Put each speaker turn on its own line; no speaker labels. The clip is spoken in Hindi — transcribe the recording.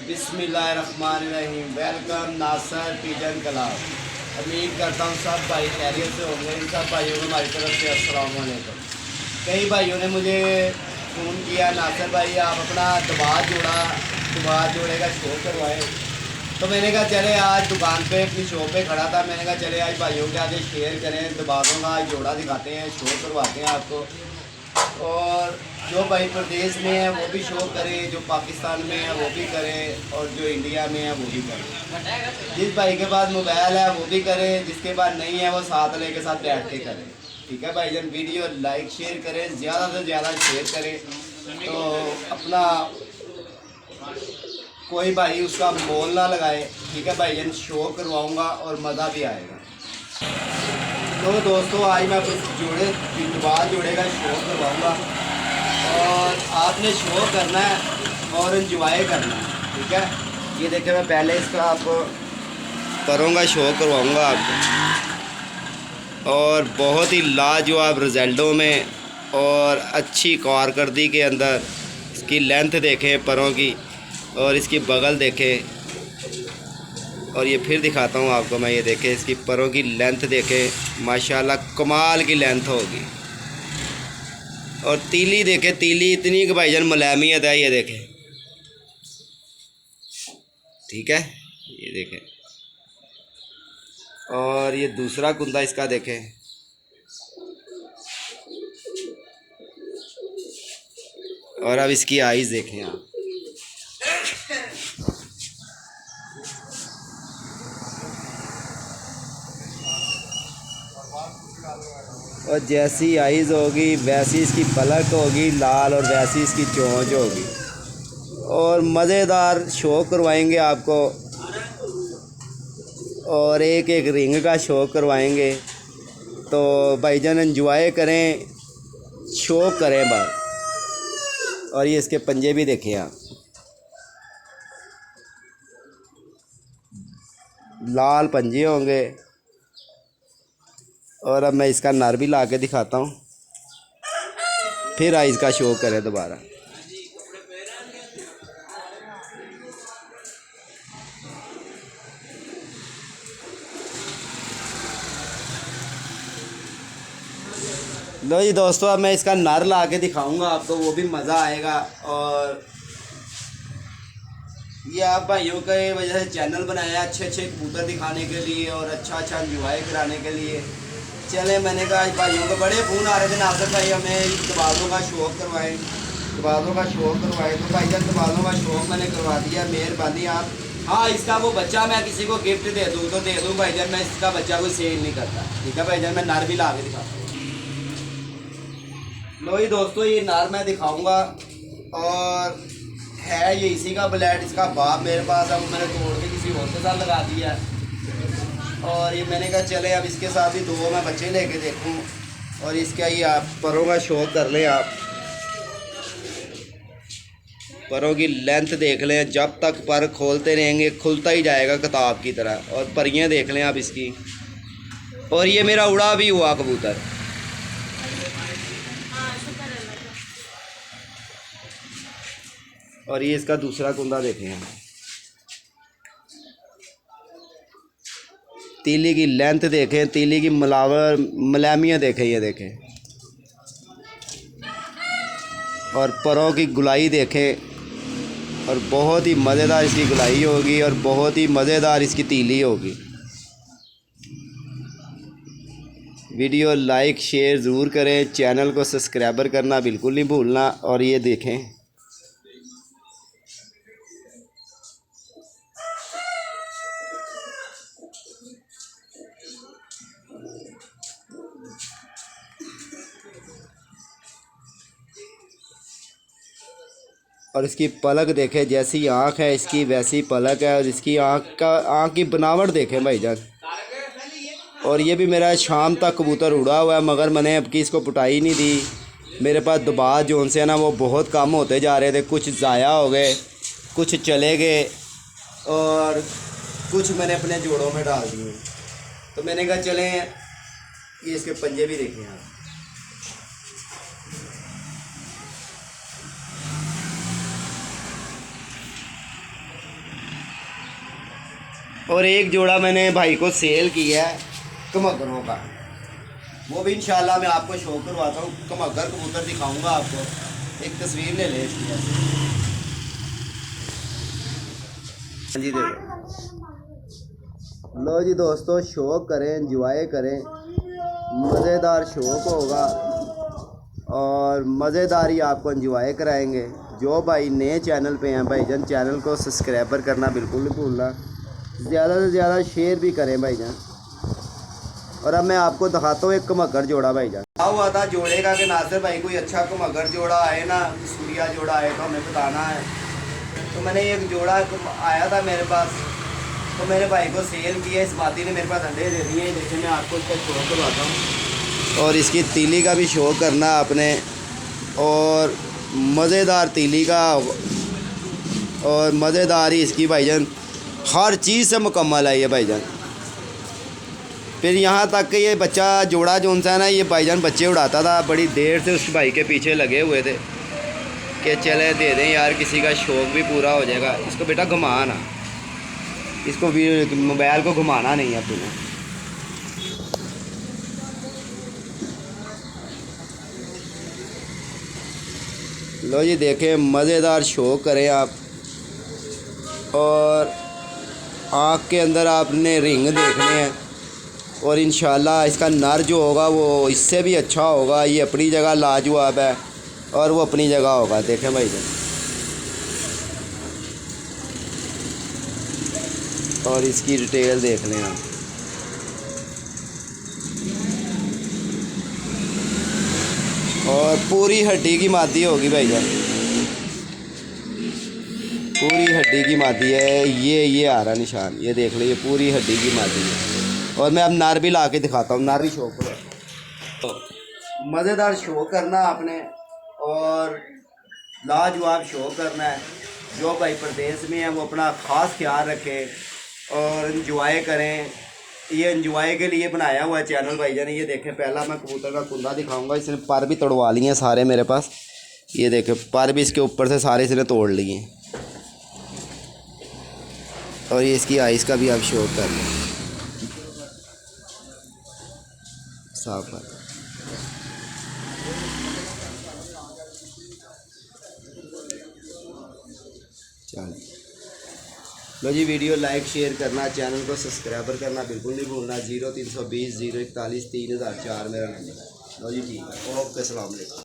बिस्मिल्लाहिर्रहमानिर्रहीम। वेलकम नासर पिजन क्लब। उम्मीद करता हूँ सब भाई खैरियत से होंगे। इन सब भाइयों को हमारी तरफ से अस्सलाम वालेकुम। कई भाइयों ने मुझे फ़ोन किया, नासर भाई आप अपना दुबार जोड़े का शो करवाएं। तो मैंने कहा चले आज दुकान पे अपनी शॉप पे खड़ा था, मैंने कहा चले आज भाइयों के आगे शेयर करें, दबारों का जोड़ा दिखाते हैं, शो करवाते हैं आपको। और जो भाई प्रदेश में है वो भी शो करे, जो पाकिस्तान में है वो भी करे, और जो इंडिया में है वो भी करे। जिस भाई के पास मोबाइल है वो भी करे, जिसके पास नहीं है वो साथ लेके साथ बैठ के करे। ठीक है भाई जान, वीडियो लाइक शेयर करें, ज़्यादा से ज़्यादा शेयर करें तो अपना कोई भाई उसका मोल ना लगाए। ठीक है भाई जान, शो करवाऊँगा और मज़ा भी आएगा। तो दोस्तों आज मैं जोड़े का शो करवाऊँगा और आपने शो करना है और एंजॉय करना है। ठीक है, ये देखिए मैं पहले इसका आपको करूँगा, शो करवाऊँगा आपको, और बहुत ही लाजवाब रिजल्टों में और अच्छी कारकर्दगी के अंदर। इसकी लेंथ देखें परों की, और इसकी बगल देखें, और ये फिर दिखाता हूँ आपको मैं। ये देखें इसकी परों की लेंथ देखें, माशाल्लाह कमाल की लेंथ होगी। और तीली देखें, तीली इतनी कि भाईजान मुलायमियत है, ये देखें। ठीक है, ये देखें। और ये दूसरा कुंदा इसका देखें, और अब इसकी आइज़ देखें आप। और जैसी आइज़ होगी वैसी इसकी पलक होगी लाल, और वैसी इसकी चोंच होगी। और मज़ेदार शो करवाएंगे आपको, और एक एक रिंग का शो करवाएंगे। तो भाईजान एंजॉय करें, शो करें बस। और ये इसके पंजे भी देखें आप, लाल पंजे होंगे। और अब मैं इसका नर भी ला के दिखाता हूँ, फिर आइज़ का शो करें दोबारा। लो जी दोस्तों, अब मैं इसका नर ला के दिखाऊंगा आपको, वो भी मज़ा आएगा। और ये आप भाइयों के वजह से चैनल बनाया अच्छे अच्छे कबूतर दिखाने के लिए और अच्छा एंजॉय कराने के लिए। चले, मैंने कहा आज भाइयों को बड़े फ़ोन आ रहे थे, नासर भाई हमें दबालों का शौक़ करवाएं, दबालों का शौक़ करवाएं। तो भाईजान दबालों का शौक़ मैंने करवा दिया, मेहरबानी आप। हाँ, इसका वो बच्चा मैं किसी को गिफ्ट दे दूँ तो दे दूँ भाईजान, मैं इसका बच्चा कोई सेल नहीं करता। ठीक है भाईजान, मैं नर भी ला के दिखाता हूँ। लो जी दोस्तों, ये नर मैं दिखाऊँगा, और है ये इसी का ब्लैड। इसका बाप मेरे पास है, वो मैंने तोड़ के किसी और के साथ लगा दिया है। और ये मैंने कहा चले अब इसके साथ भी दो मैं बच्चे लेके देखूं। और इसका ये आप परों का शौक कर लें, आप परों की लेंथ देख लें, जब तक पर खोलते रहेंगे खुलता ही जाएगा किताब की तरह। और परियां देख लें आप इसकी। और ये मेरा उड़ा भी हुआ कबूतर। और ये इसका दूसरा कुंदा देखें आप, तीली की लेंथ देखें, तीली की मुलायमियत देखें, ये देखें। और परों की गुलाई देखें, और बहुत ही मज़ेदार इसकी गुलाई होगी, और बहुत ही मज़ेदार इसकी तीली होगी। वीडियो लाइक शेयर ज़रूर करें, चैनल को सब्सक्राइबर करना बिल्कुल नहीं भूलना। और ये देखें, और इसकी पलक देखें, जैसी आँख है इसकी वैसी पलक है। और इसकी आँख की बनावट देखें भाईजान। और ये भी मेरा शाम तक कबूतर उड़ा हुआ है, मगर मैंने अब की इसको पुटाई नहीं दी। मेरे पास दुबार जोन से है ना, वो बहुत कम होते जा रहे थे, कुछ ज़ाया हो गए, कुछ चले गए, और कुछ मैंने अपने जोड़ों में डाल दिए। तो मैंने कहा चलें, ये इसके पंजे भी देखें आप। और एक जोड़ा मैंने भाई को सेल किया है कमगरों का, वो भी इंशाल्लाह मैं आपको शो करवाता हूँ। कमगर कबूतर दिखाऊंगा आपको, एक तस्वीर ले ले इसकी ऐसे। हाँ जी, देखो लो जी दोस्तों, शौक करें, एंजॉय करें, मज़ेदार शौक होगा और मज़ेदार ही आपको एंजॉय कराएंगे। जो भाई नए चैनल पे हैं भाईजान, चैनल को सब्सक्राइबर करना बिल्कुल नहीं भूलना, ज़्यादा से ज़्यादा शेयर भी करें भाईजान। और अब मैं आपको दिखाता हूँ एक कमगर जोड़ा भाईजान। क्या हुआ था जोड़े का कि नासिर भाई कोई अच्छा कमगर जोड़ा आए ना, सूर्या जोड़ा आए तो हमें बताना है। तो मैंने एक जोड़ा आया था मेरे पास, तो मेरे भाई को सेल किया। इस माती ने मेरे पास अंडे दे दिए। देखिए मैं आपको इसका शो करवाता हूँ, और इसकी तीली का भी शो करना आपने, और मज़ेदार तीली का और मज़ेदार ही इसकी भाईजान, हर चीज़ से मुकम्मल है ये भाईजान। फिर यहाँ तक कि ये बच्चा जोड़ा जो सा है ना, ये भाईजान बच्चे उड़ाता था, बड़ी देर से उस भाई के पीछे लगे हुए थे कि चले दे दें यार, किसी का शौक़ भी पूरा हो जाएगा। इसको बेटा घुमाना, इसको मोबाइल को घुमाना नहीं है तूने। लो जी देखें, मज़ेदार शो करें आप, और आँख के अंदर आपने रिंग देखने हैं, और इंशाल्लाह इसका नर जो होगा वो इससे भी अच्छा होगा। ये अपनी जगह लाजवाब है और वो अपनी जगह होगा। देखें भाई जी, और इसकी डिटेल देख लें आप। और पूरी हड्डी की मादी होगी भाईजान, पूरी हड्डी की मादी है। ये आ रहा निशान, ये देख लो, ये पूरी हड्डी की मादी है। और मैं अब नार भी ला के दिखाता हूँ, नार भी शो करो। तो मज़ेदार शो करना आपने, और लाजवाब शो करना है। जो भाई प्रदेश में है वो अपना ख़ास ख्याल रखें और इंजॉय करें। ये इंजॉय के लिए बनाया हुआ है चैनल भाईजान। ये देखें, पहला मैं कबूतर का कुंदा दिखाऊंगा। इसने पर भी तोड़वा लिए हैं सारे मेरे पास। ये देखें, पर भी इसके ऊपर से सारे इसने तोड़ लिए हैं। और ये इसकी आइस का भी आप शो कर लें, साफ पर। चल लो जी, वीडियो लाइक शेयर करना, चैनल को सब्सक्राइबर करना बिल्कुल नहीं भूलना। 0320 041 3004 मेरा नंबर। लो जी ठीक है, ओके, अस्सलाम वालेकुम।